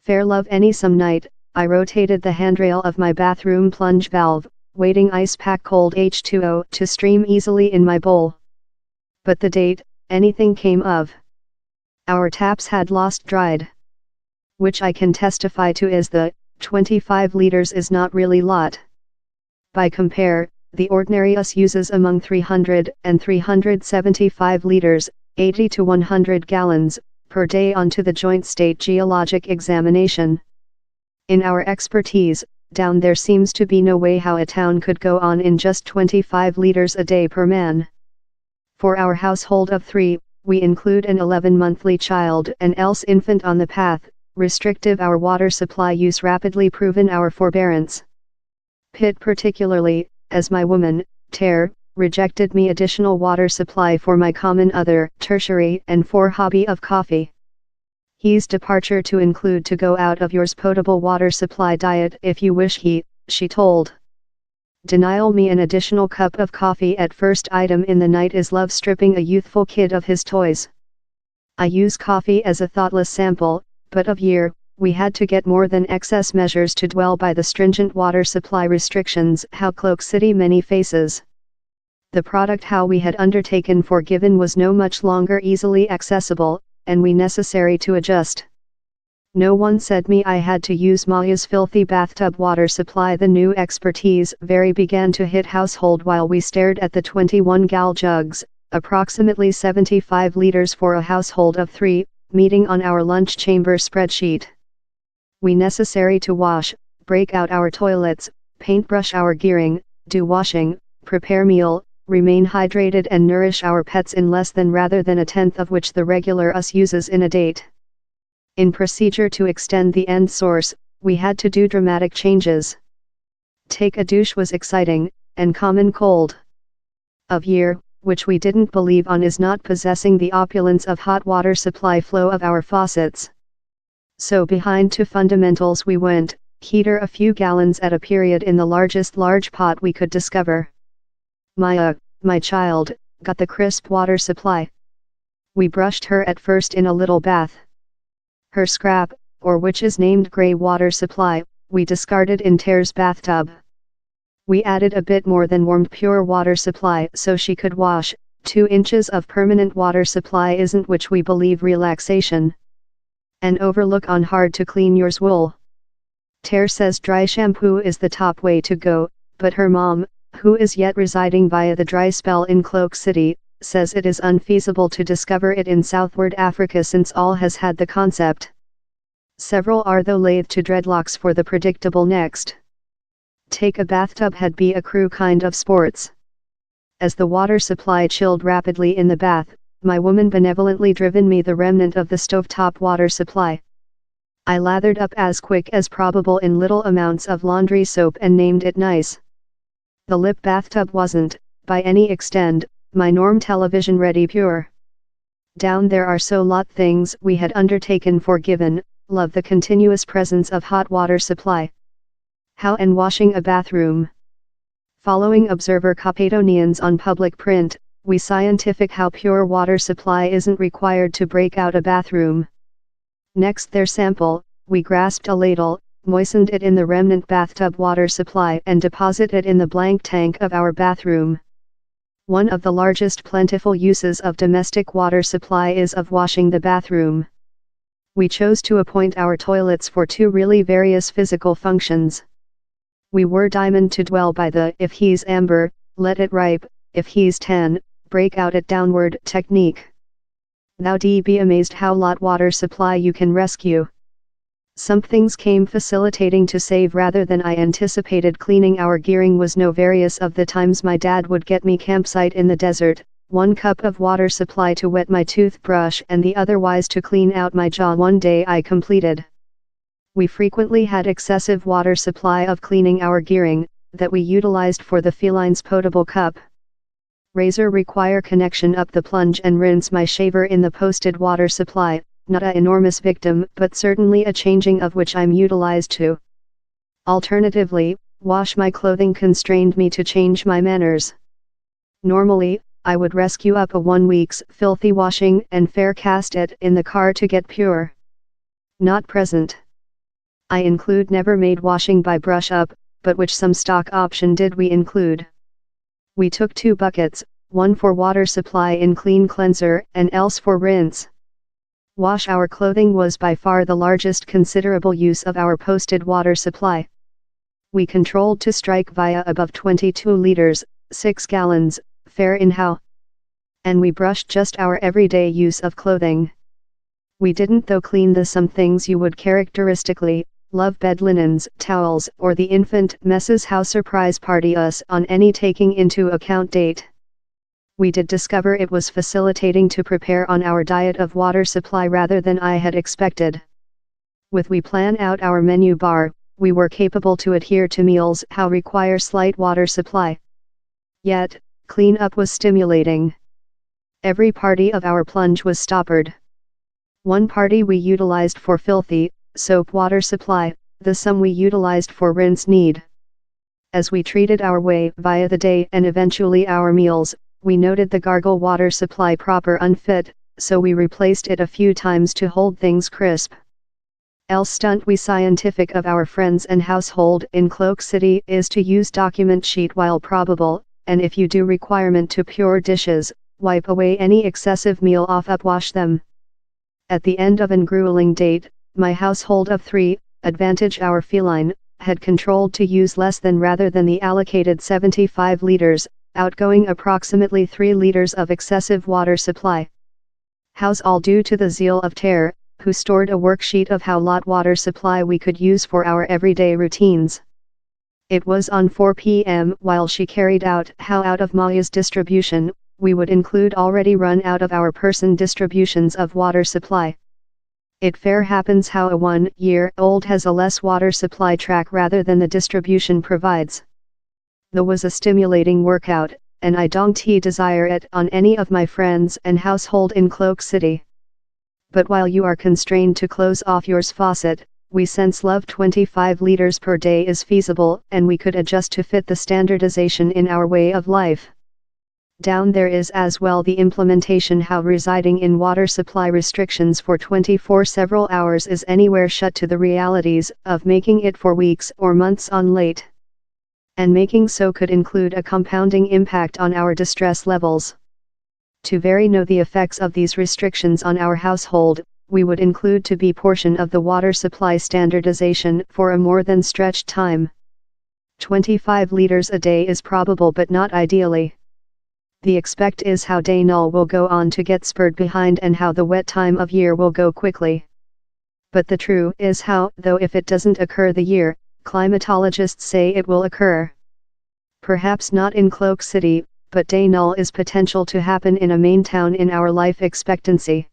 Fair love any some night, I rotated the handrail of my bathroom plunge valve, waiting ice pack cold H2O to stream easily in my bowl. But the date, anything came of. Our taps had lost dried. Which I can testify to is the 25 liters is not really lot. By compare, the ordinary us uses among 300 and 375 liters, 80 to 100 gallons, per day onto the Joint State Geologic Examination. In our expertise, down there seems to be no way how a town could go on in just 25 liters a day per man. For our household of 3, we include an 11-monthly child and else infant on the path, restrictive our water supply use rapidly proven our forbearance. Pitt particularly, as my woman, Ter, rejected me additional water supply for my common other, tertiary and for hobby of coffee. He's departure to include to go out of yours potable water supply diet if you wish she told. Denial me an additional cup of coffee at first item in the night is love stripping a youthful kid of his toys. I use coffee as a thoughtless sample, but of year, we had to get more than excess measures to dwell by the stringent water supply restrictions how Cloak City many faces. The product how we had undertaken for given was no much longer easily accessible, and we necessary to adjust. No one said me I had to use Maya's filthy bathtub water supply. The new expertise very began to hit household while we stared at the 21 gal jugs, approximately 75 liters for a household of 3, meeting on our lunch chamber spreadsheet. We necessary to wash, break out our toilets, paintbrush our gearing, do washing, prepare meal, remain hydrated and nourish our pets in less than rather than a tenth of which the regular us uses in a date. In procedure to extend the end source, we had to do dramatic changes. Take a douche was exciting, and common cold. Of year, which we didn't believe on is not possessing the opulence of hot water supply flow of our faucets. So behind to fundamentals we went, heater a few gallons at a period in the largest large pot we could discover. Maya, my child, got the crisp water supply. We brushed her at first in a little bath. Her scrap, or which is named grey water supply, we discarded in Ter's bathtub. We added a bit more than warmed pure water supply so she could wash. 2 inches of permanent water supply isn't which we believe relaxation. An overlook on hard to clean yours wool. Ter says dry shampoo is the top way to go, but her mom, who is yet residing via the dry spell in Cloak City, says it is unfeasible to discover it in southward Africa since all has had the concept. Several are though lathe to dreadlocks for the predictable next. Take a bathtub had be a crew kind of sports. As the water supply chilled rapidly in the bath, my woman benevolently driven me the remnant of the stovetop water supply. I lathered up as quick as probable in little amounts of laundry soap and named it nice. The lip bathtub wasn't, by any extent, my norm television ready pure. Down there are so lot things we had undertaken for given, love the continuous presence of hot water supply. How and washing a bathroom. Following observer Copatonians on public print, we scientific how pure water supply isn't required to break out a bathroom. Next their sample, we grasped a ladle, moistened it in the remnant bathtub water supply and deposited it in the blank tank of our bathroom. One of the largest plentiful uses of domestic water supply is of washing the bathroom. We chose to appoint our toilets for 2 really various physical functions. We were diamond to dwell by the if he's amber, let it ripe, if he's tan, break out it downward technique. Thou be amazed how lot water supply you can rescue. Some things came facilitating to save rather than I anticipated. Cleaning our gearing was no various of the times my dad would get me campsite in the desert, 1 cup of water supply to wet my toothbrush and the otherwise to clean out my jaw. One day I completed. We frequently had excessive water supply of cleaning our gearing, that we utilized for the feline's potable cup. Razor require connection up the plunge and rinse my shaver in the posted water supply, not a enormous victim but certainly a changing of which I'm utilized to. Alternatively, wash my clothing constrained me to change my manners. Normally, I would rescue up a 1 week's filthy washing and fair cast it in the car to get pure. Not present. I include never made washing by brush up, but which some stock option did we include. We took 2 buckets, one for water supply in clean cleanser and else for rinse. Wash our clothing was by far the largest considerable use of our posted water supply. We controlled to strike via above 22 liters, 6 gallons, fair in how. And we brushed just our everyday use of clothing. We didn't though clean the some things you would characteristically love, bed linens, towels, or the infant messes how surprise party us on any taking into account date. We did discover it was facilitating to prepare on our diet of water supply rather than I had expected. With we plan out our menu bar, we were capable to adhere to meals how require slight water supply. Yet, clean up was stimulating. Every party of our plunge was stoppered. One party we utilized for filthy, soap water supply, the some we utilized for rinse need. As we treated our way via the day and eventually our meals, we noted the gargle water supply proper unfit, so we replaced it a few times to hold things crisp. Else stunt we scientific of our friends and household in Cloak City is to use document sheet while probable, and if you do requirement to pure dishes, wipe away any excessive meal off upwash them. At the end of an grueling date, my household of 3, advantage our feline, had controlled to use less than rather than the allocated 75 liters, outgoing approximately 3 liters of excessive water supply. How's all due to the zeal of Tare, who stored a worksheet of how lot water supply we could use for our everyday routines. It was on 4 p.m. while she carried out how out of Maya's distribution, we would include already run out of our person distributions of water supply. It fair happens how a 1-year-old has a less water supply track rather than the distribution provides. There was a stimulating workout, and I don't desire it on any of my friends and household in Cloak City. But while you are constrained to close off yours faucet, we sense love 25 liters per day is feasible and we could adjust to fit the standardization in our way of life. Down there is as well the implementation how residing in water supply restrictions for 24 several hours is anywhere shut to the realities of making it for weeks or months on late. And making so could include a compounding impact on our distress levels. To very know the effects of these restrictions on our household, we would include to be portion of the water supply standardization for a more than stretched time. 25 liters a day is probable but not ideally. The expect is how day Null will go on to get spurred behind and how the wet time of year will go quickly. But the true is how, though if it doesn't occur the year, climatologists say it will occur. Perhaps not in Cloak City, but day Null is potential to happen in a main town in our life expectancy.